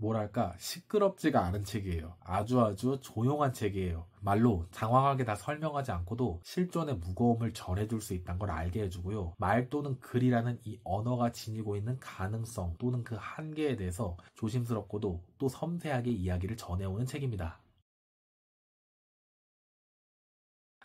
뭐랄까 시끄럽지가 않은 책이에요. 아주 조용한 책이에요. 말로 장황하게 다 설명하지 않고도 실존의 무거움을 전해줄 수 있다는 걸 알게 해주고요. 말 또는 글이라는 이 언어가 지니고 있는 가능성 또는 그 한계에 대해서 조심스럽고도 또 섬세하게 이야기를 전해오는 책입니다.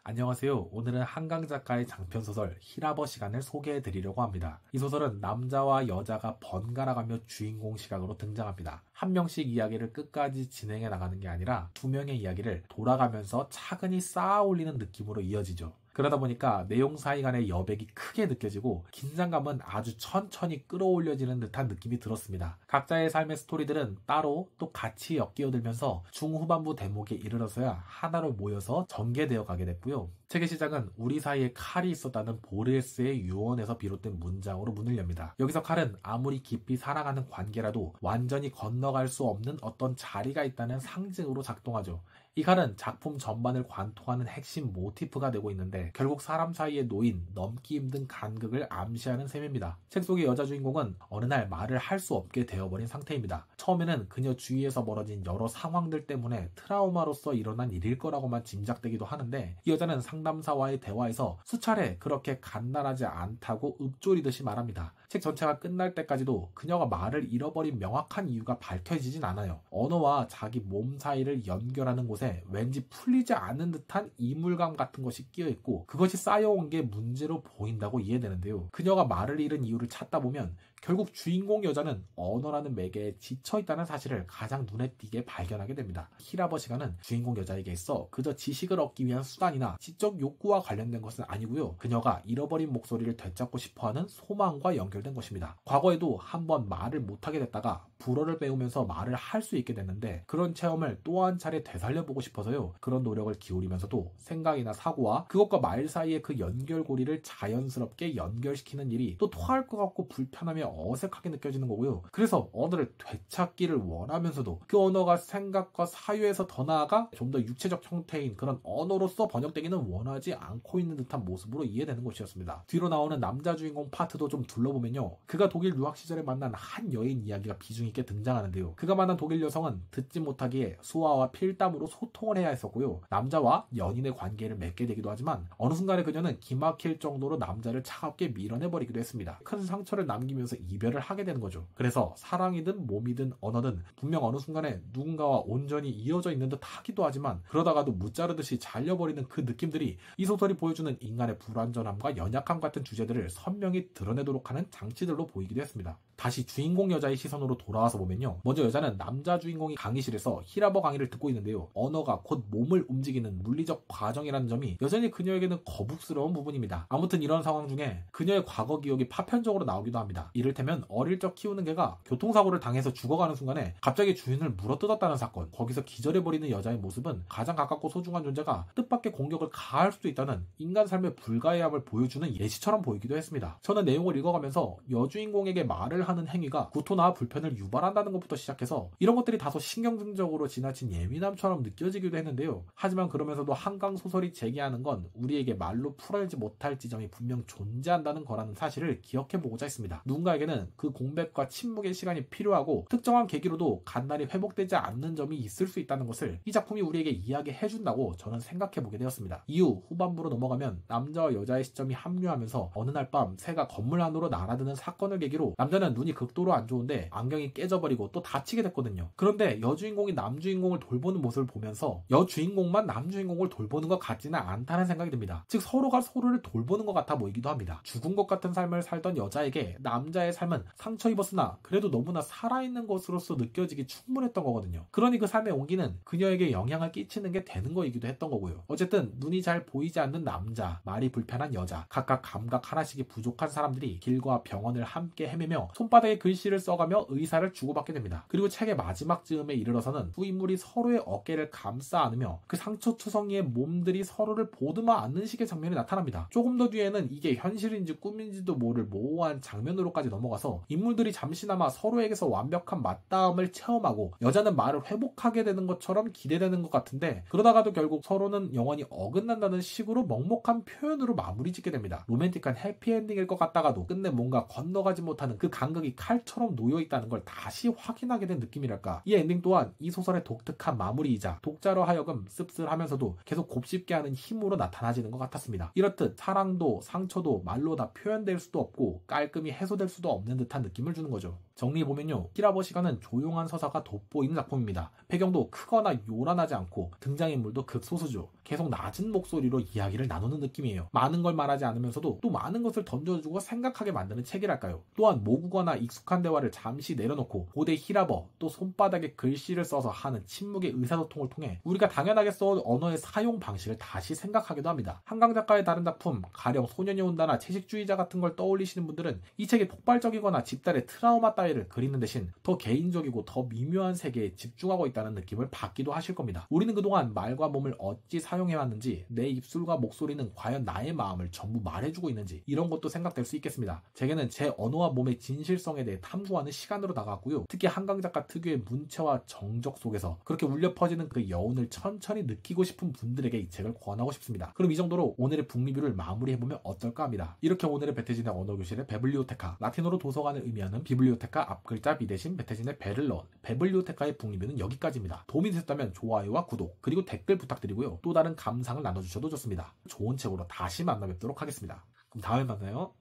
안녕하세요. 오늘은 한강 작가의 장편소설 히라버 시간을 소개해 드리려고 합니다. 이 소설은 남자와 여자가 번갈아가며 주인공 시각으로 등장합니다. 한 명씩 이야기를 끝까지 진행해 나가는 게 아니라 두 명의 이야기를 돌아가면서 차근히 쌓아 올리는 느낌으로 이어지죠. 그러다 보니까 내용 사이 간의 여백이 크게 느껴지고 긴장감은 아주 천천히 끌어올려지는 듯한 느낌이 들었습니다. 각자의 삶의 스토리들은 따로 또 같이 엮여들면서 중후반부 대목에 이르러서야 하나로 모여서 전개되어 가게 됐고요. 책의 시작은 우리 사이에 칼이 있었다는 보르헤스의 유언에서 비롯된 문장으로 문을 엽니다. 여기서 칼은 아무리 깊이 사랑하는 관계라도 완전히 건너갈 수 없는 어떤 자리가 있다는 상징으로 작동하죠. 이 칼은 작품 전반을 관통하는 핵심 모티프가 되고 있는데 결국 사람 사이에 놓인 넘기 힘든 간극을 암시하는 셈입니다. 책 속의 여자 주인공은 어느 날 말을 할 수 없게 되어버린 상태입니다. 처음에는 그녀 주위에서 벌어진 여러 상황들 때문에 트라우마로서 일어난 일일 거라고만 짐작되기도 하는데 이 여자는 상담사와의 대화에서 수차례 그렇게 간단하지 않다고 읊조리듯이 말합니다. 책 전체가 끝날 때까지도 그녀가 말을 잃어버린 명확한 이유가 밝혀지진 않아요. 언어와 자기 몸 사이를 연결하는 곳에 왠지 풀리지 않는 듯한 이물감 같은 것이 끼어있고 그것이 쌓여온 게 문제로 보인다고 이해되는데요. 그녀가 말을 잃은 이유를 찾다 보면 결국 주인공 여자는 언어라는 매개에 지쳐있다는 사실을 가장 눈에 띄게 발견하게 됩니다. 히라버 시간은 주인공 여자에게 있어 그저 지식을 얻기 위한 수단이나 지적 욕구와 관련된 것은 아니고요. 그녀가 잃어버린 목소리를 되찾고 싶어하는 소망과 연결된 것입니다. 과거에도 한번 말을 못하게 됐다가 불어를 배우면서 말을 할 수 있게 됐는데 그런 체험을 또 한 차례 되살려보고 싶어서요. 그런 노력을 기울이면서도 생각이나 사고와 그것과 말 사이의 그 연결고리를 자연스럽게 연결시키는 일이 또 토할 것 같고 불편하며 어색하게 느껴지는 거고요. 그래서 언어를 되찾기를 원하면서도 그 언어가 생각과 사유에서 더 나아가 좀 더 육체적 형태인 그런 언어로서 번역되기는 원하지 않고 있는 듯한 모습으로 이해되는 것이었습니다. 뒤로 나오는 남자 주인공 파트도 좀 둘러보면요. 그가 독일 유학 시절에 만난 한 여인 이야기가 비중 있게 등장하는데요. 그가 만난 독일 여성은 듣지 못하기에 수화와 필담으로 소통을 해야 했었고요. 남자와 연인의 관계를 맺게 되기도 하지만 어느 순간에 그녀는 기막힐 정도로 남자를 차갑게 밀어내버리기도 했습니다. 큰 상처를 남기면서 이별을 하게 되는 거죠. 그래서 사랑이든 몸이든 언어든 분명 어느 순간에 누군가와 온전히 이어져 있는 듯 하기도 하지만 그러다가도 무자르듯이 잘려버리는 그 느낌들이 이 소설이 보여주는 인간의 불완전함과 연약함 같은 주제들을 선명히 드러내도록 하는 장치들로 보이기도 했습니다. 다시 주인공 여자의 시선으로 돌아와서 보면요. 먼저 여자는 남자 주인공이 강의실에서 히라버 강의를 듣고 있는데요. 언어가 곧 몸을 움직이는 물리적 과정이라는 점이 여전히 그녀에게는 거북스러운 부분입니다. 아무튼 이런 상황 중에 그녀의 과거 기억이 파편적으로 나오기도 합니다. 이를테면 어릴 적 키우는 개가 교통사고를 당해서 죽어가는 순간에 갑자기 주인을 물어뜯었다는 사건. 거기서 기절해버리는 여자의 모습은 가장 가깝고 소중한 존재가 뜻밖의 공격을 가할 수도 있다는 인간 삶의 불가해함을 보여주는 예시처럼 보이기도 했습니다. 저는 내용을 읽어가면서 여주인공에게 말을 하는 행위가 구토나 불편을 유발한다는 것부터 시작해서 이런 것들이 다소 신경증적으로 지나친 예민함처럼 느껴지기도 했는데요. 하지만 그러면서도 한강 소설이 제기하는 건 우리에게 말로 풀어내지 못할 지점이 분명 존재한다는 거라는 사실을 기억해보고자 했습니다. 누군가에게는 그 공백과 침묵의 시간이 필요하고 특정한 계기로도 간단히 회복되지 않는 점이 있을 수 있다는 것을 이 작품이 우리에게 이야기해준다고 저는 생각해보게 되었습니다. 이후 후반부로 넘어가면 남자와 여자의 시점이 합류하면서 어느 날 밤 새가 건물 안으로 날아드는 사건을 계기로 남자는 눈이 극도로 안 좋은데 안경이 깨져버리고 또 다치게 됐거든요. 그런데 여주인공이 남주인공을 돌보는 모습을 보면서 여주인공만 남주인공을 돌보는 것 같지는 않다는 생각이 듭니다. 즉 서로가 서로를 돌보는 것 같아 보이기도 합니다. 죽은 것 같은 삶을 살던 여자에게 남자의 삶은 상처 입었으나 그래도 너무나 살아있는 것으로서 느껴지기 충분했던 거거든요. 그러니 그 삶의 온기는 그녀에게 영향을 끼치는 게 되는 거이기도 했던 거고요. 어쨌든 눈이 잘 보이지 않는 남자, 말이 불편한 여자, 각각 감각 하나씩이 부족한 사람들이 길과 병원을 함께 헤매며 손바닥에 글씨를 써가며 의사를 주고받게 됩니다. 그리고 책의 마지막 즈음에 이르러서는 두 인물이 서로의 어깨를 감싸 안으며 그 상처투성이의 몸들이 서로를 보듬어 안는 식의 장면이 나타납니다. 조금 더 뒤에는 이게 현실인지 꿈인지도 모를 모호한 장면으로까지 넘어가서 인물들이 잠시나마 서로에게서 완벽한 맞닿음을 체험하고 여자는 말을 회복하게 되는 것처럼 기대되는 것 같은데 그러다가도 결국 서로는 영원히 어긋난다는 식으로 먹먹한 표현으로 마무리 짓게 됩니다. 로맨틱한 해피엔딩일 것 같다가도 끝내 뭔가 건너가지 못하는 그 간극이 칼처럼 놓여있다는 걸 다시 확인하게 된 느낌이랄까. 이 엔딩 또한 이 소설의 독특한 마무리이자 독자로 하여금 씁쓸하면서도 계속 곱씹게 하는 힘으로 나타나지는 것 같았습니다. 이렇듯 사랑도 상처도 말로 다 표현될 수도 없고 깔끔히 해소될 수도 없는 듯한 느낌을 주는 거죠. 정리해보면요, 히라버 시간은 조용한 서사가 돋보이는 작품입니다. 배경도 크거나 요란하지 않고 등장인물도 극소수죠. 계속 낮은 목소리로 이야기를 나누는 느낌이에요. 많은 걸 말하지 않으면서도 또 많은 것을 던져주고 생각하게 만드는 책이랄까요. 또한 모국어나 익숙한 대화를 잠시 내려놓고 고대 히라버 또 손바닥에 글씨를 써서 하는 침묵의 의사소통을 통해 우리가 당연하게 써온 언어의 사용 방식을 다시 생각하기도 합니다. 한강 작가의 다른 작품 가령 소년이 온다나 채식주의자 같은 걸 떠올리시는 분들은 이 책이 폭발적이거나 집단의 트라우마 따위를 그리는 대신 더 개인적이고 더 미묘한 세계에 집중하고 있다는 느낌을 받기도 하실 겁니다. 우리는 그동안 말과 몸을 어찌 사용해왔는지, 내 입술과 목소리는 과연 나의 마음을 전부 말해주고 있는지, 이런 것도 생각될 수 있겠습니다. 제게는 제 언어와 몸의 진실성에 대해 탐구하는 시간으로 다가왔고요. 특히 한강 작가 특유의 문체와 정적 속에서 그렇게 울려 퍼지는 그 여운을 천천히 느끼고 싶은 분들에게 이 책을 권하고 싶습니다. 그럼 이 정도로 오늘의 북리뷰를 마무리해보면 어떨까 합니다. 이렇게 오늘의 배태진의 언어교실의 베블리오테카, 라틴어로 도서관을 의미하는 비블리오테카 앞글자 미대신 배태진의 배를 넣은 베블리오테카의 북리뷰는 여기까지입니다. 도움이 되셨다면 좋아요와 구독 그리고 댓글 부탁드리고요. 또 다른 감상을 나눠주셔도 좋습니다. 좋은 책으로 다시 만나 뵙도록 하겠습니다. 그럼 다음에 만나요.